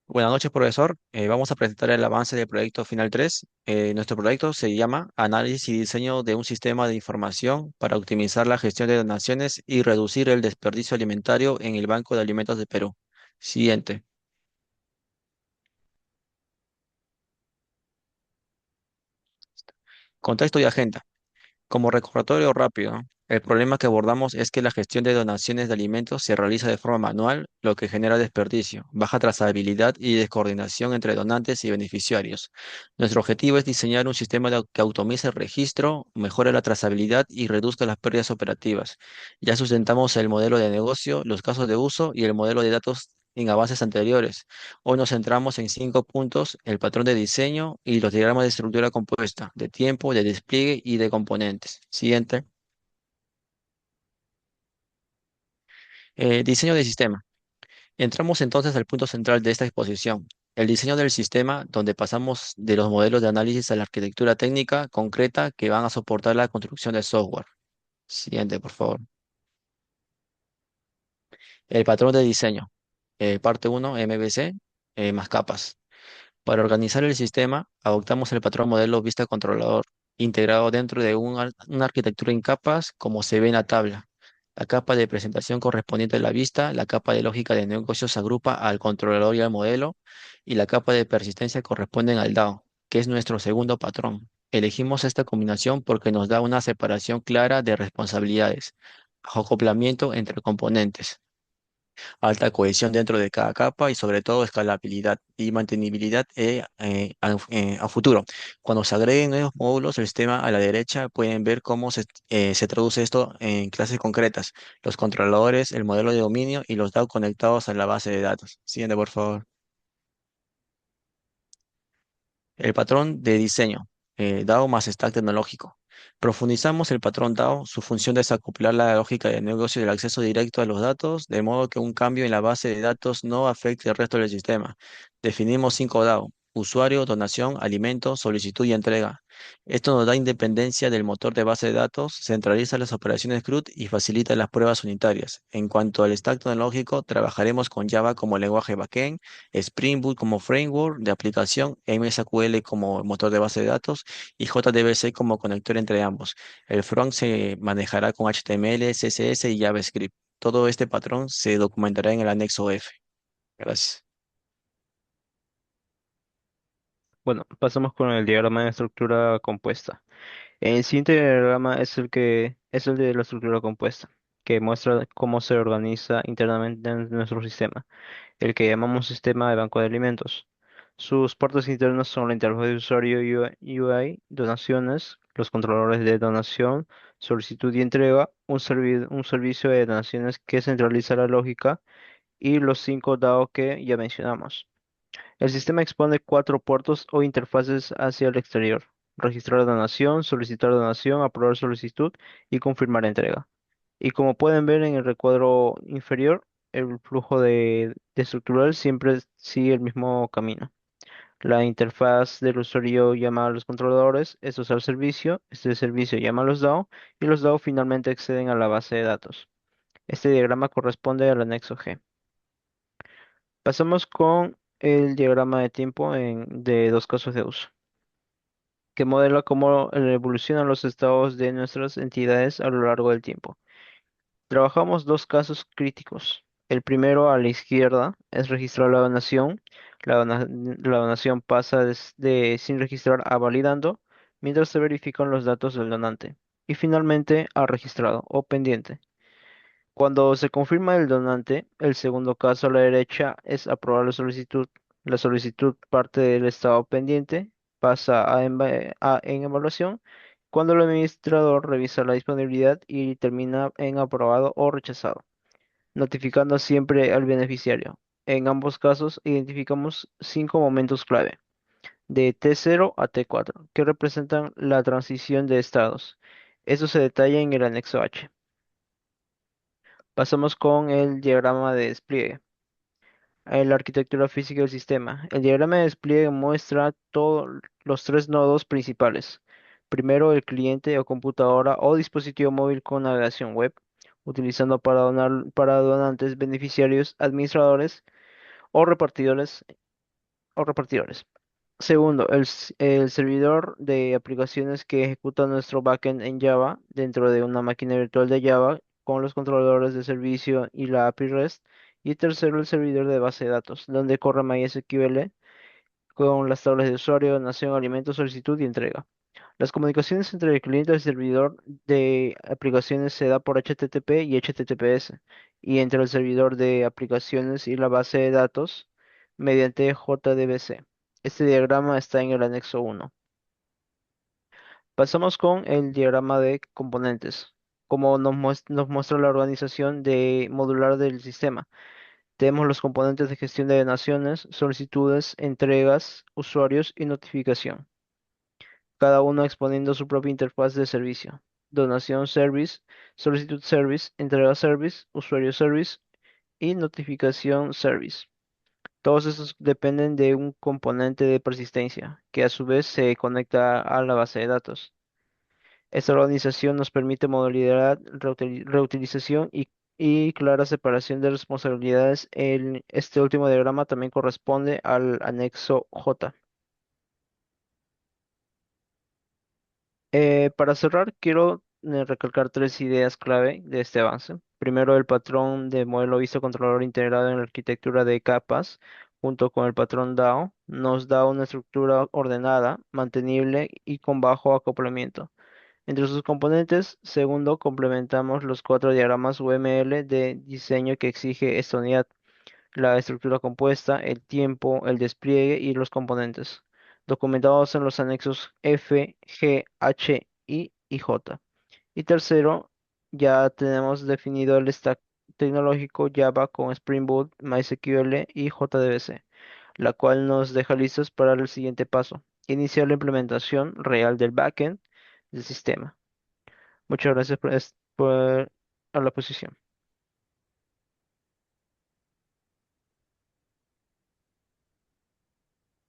Buenas noches, profesor. Vamos a presentar el avance del proyecto Final 3. Nuestro proyecto se llama Análisis y diseño de un sistema de información para optimizar la gestión de donaciones y reducir el desperdicio alimentario en el Banco de Alimentos de Perú. Siguiente. Contexto y agenda. Como recordatorio rápido, ¿no? El problema que abordamos es que la gestión de donaciones de alimentos se realiza de forma manual, lo que genera desperdicio, baja trazabilidad y descoordinación entre donantes y beneficiarios. Nuestro objetivo es diseñar un sistema que automatice el registro, mejore la trazabilidad y reduzca las pérdidas operativas. Ya sustentamos el modelo de negocio, los casos de uso y el modelo de datos en avances anteriores. Hoy nos centramos en 5 puntos: el patrón de diseño y los diagramas de estructura compuesta, de tiempo, de despliegue y de componentes. Siguiente. Diseño de sistema. Entramos entonces al punto central de esta exposición, el diseño del sistema, donde pasamos de los modelos de análisis a la arquitectura técnica concreta que van a soportar la construcción del software. Siguiente, por favor. El patrón de diseño. Parte uno, MVC, más capas. Para organizar el sistema, adoptamos el patrón modelo vista controlador, integrado dentro de una arquitectura en capas, como se ve en la tabla. La capa de presentación correspondiente a la vista, la capa de lógica de negocios se agrupa al controlador y al modelo, y la capa de persistencia corresponden al DAO, que es nuestro segundo patrón. Elegimos esta combinación porque nos da una separación clara de responsabilidades, acoplamiento entre componentes, alta cohesión dentro de cada capa y sobre todo escalabilidad y mantenibilidad a futuro. Cuando se agreguen nuevos módulos, el sistema a la derecha pueden ver cómo se traduce esto en clases concretas, los controladores, el modelo de dominio y los DAO conectados a la base de datos. Siguiente, por favor. El patrón de diseño, DAO más stack tecnológico. Profundizamos el patrón DAO. Su función es acoplar la lógica de negocio y el acceso directo a los datos, de modo que un cambio en la base de datos no afecte el resto del sistema. Definimos 5 DAO: usuario, donación, alimento, solicitud y entrega. Esto nos da independencia del motor de base de datos, centraliza las operaciones CRUD y facilita las pruebas unitarias. En cuanto al stack tecnológico, trabajaremos con Java como lenguaje backend, Spring Boot como framework de aplicación, MSQL como motor de base de datos y JDBC como conector entre ambos. El front se manejará con HTML, CSS y JavaScript. Todo este patrón se documentará en el anexo F. Gracias. Bueno, pasamos con el diagrama de estructura compuesta. El siguiente diagrama es el de la estructura compuesta, que muestra cómo se organiza internamente en nuestro sistema, el que llamamos sistema de banco de alimentos. Sus partes internas son la interfaz de usuario UI, donaciones, los controladores de donación, solicitud y entrega, un servicio de donaciones que centraliza la lógica y los 5 DAO que ya mencionamos. El sistema expone 4 puertos o interfaces hacia el exterior: registrar donación, solicitar donación, aprobar solicitud y confirmar entrega. Y como pueden ver en el recuadro inferior, el flujo de estructural siempre sigue el mismo camino. La interfaz del usuario llama a los controladores, estos al servicio, este servicio llama a los DAO y los DAO finalmente acceden a la base de datos. Este diagrama corresponde al anexo G. Pasamos con el diagrama de tiempo de dos casos de uso, que modela cómo evolucionan los estados de nuestras entidades a lo largo del tiempo. Trabajamos dos casos críticos. El primero, a la izquierda, es registrar la donación. La donación pasa de sin registrar a validando, mientras se verifican los datos del donante. Y finalmente, a registrado o pendiente. Cuando se confirma el donante, el segundo caso a la derecha es aprobar la solicitud. La solicitud parte del estado pendiente, pasa en evaluación, cuando el administrador revisa la disponibilidad y termina en aprobado o rechazado, notificando siempre al beneficiario. En ambos casos identificamos 5 momentos clave, de T0 a T4, que representan la transición de estados. Eso se detalla en el anexo H. Pasamos con el diagrama de despliegue. La arquitectura física del sistema. El diagrama de despliegue muestra todos los tres nodos principales. Primero, el cliente o computadora o dispositivo móvil con navegación web, utilizando para donar para donantes, beneficiarios, administradores o repartidores. o repartidores. Segundo, el servidor de aplicaciones que ejecuta nuestro backend en Java dentro de una máquina virtual de Java con los controladores de servicio y la API REST. Y tercero, el servidor de base de datos, donde corre MySQL con las tablas de usuario, donación, alimento, solicitud y entrega. Las comunicaciones entre el cliente y el servidor de aplicaciones se da por HTTP y HTTPS, y entre el servidor de aplicaciones y la base de datos mediante JDBC. Este diagrama está en el anexo 1. Pasamos con el diagrama de componentes, como nos muestra la organización modular del sistema. Tenemos los componentes de gestión de donaciones, solicitudes, entregas, usuarios y notificación, cada uno exponiendo su propia interfaz de servicio. Donación service, solicitud service, entrega service, usuario service y notificación service. Todos estos dependen de un componente de persistencia, que a su vez se conecta a la base de datos. Esta organización nos permite modalidad, reutilización y clara separación de responsabilidades. Este último diagrama también corresponde al anexo J. Para cerrar, quiero recalcar tres ideas clave de este avance. Primero, el patrón de modelo visto controlador integrado en la arquitectura de capas, junto con el patrón DAO, nos da una estructura ordenada, mantenible y con bajo acoplamiento. Entre sus componentes, segundo, complementamos los cuatro diagramas UML de diseño que exige esta unidad: la estructura compuesta, el tiempo, el despliegue y los componentes, documentados en los anexos F, G, H, I y J. Y tercero, ya tenemos definido el stack tecnológico Java con Spring Boot, MySQL y JDBC, la cual nos deja listos para el siguiente paso: iniciar la implementación real del backend del sistema. Muchas gracias por a la posición.